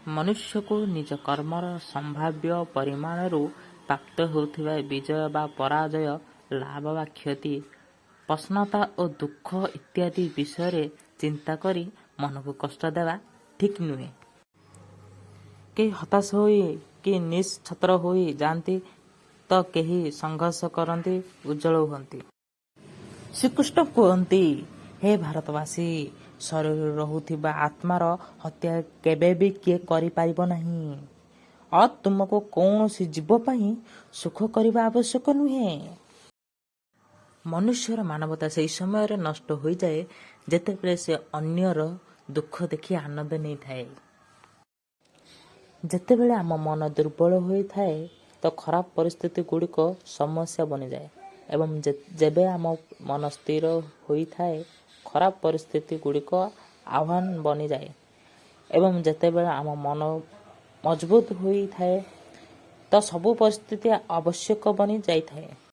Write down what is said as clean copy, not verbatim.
ମନୁଷ୍ୟକୁ ନିଜ କର୍ମର ସମ୍ଭାବ୍ୟ ପରିମାଣରୁ ପ୍ରାପ୍ତ ହେଉଥିବା ବିଜୟ ବା ପରାଜୟ, ଲାଭ ବା କ୍ଷତି, ପ୍ରସନ୍ନତା ଓ ଦୁଃଖ ଇତ୍ୟାଦି ବିଷୟରେ ଚିନ୍ତା କରି ମନକୁ କଷ୍ଟ ଦେବା ଠିକ୍ ନୁହେଁ। କେହି ହତାଶ ହୋଇ କି ନିଶ୍ଛତ୍ର ହୋଇ ଯାଆନ୍ତି ତ କେହି ସଂଘର୍ଷ କରନ୍ତି, ଉଜ୍ଜ୍ୱଳ ହୁଅନ୍ତି। ଶ୍ରୀକୃଷ୍ଣ କୁହନ୍ତି, ହେ ଭାରତବାସୀ, ଶରୀରରେ ରହୁଥିବା ଆତ୍ମାର ହତ୍ୟା କେବେ ବି କିଏ କରିପାରିବ ନାହିଁ। ତୁମକୁ କୌଣସି ଜୀବ ପାଇଁ ସୁଖ କରିବା ଆବଶ୍ୟକ ନୁହେଁ। ମନୁଷ୍ୟର ମାନବତା ସେହି ସମୟରେ ନଷ୍ଟ ହୋଇଯାଏ ଯେତେବେଳେ ସେ ଅନ୍ୟର ଦୁଃଖ ଦେଖି ଆନନ୍ଦ ନେଇଥାଏ। ଯେତେବେଳେ ଆମ ମନ ଦୁର୍ବଳ ହୋଇଥାଏ ତ ଖରାପ ପରିସ୍ଥିତି ଗୁଡ଼ିକ ସମସ୍ୟା ବନିଯାଏ ଏବଂ ଯେବେ ଆମ ମନ ସ୍ଥିର ହୋଇଥାଏ ଖରାପ ପରିସ୍ଥିତି ଗୁଡ଼ିକ ଆହ୍ୱାନ ବନିଯାଏ ଏବଂ ଯେତେବେଳେ ଆମ ମନ ମଜବୁତ ହୋଇଥାଏ ତ ସବୁ ପରିସ୍ଥିତି ଆବଶ୍ୟକ ବନି ଯାଇଥାଏ।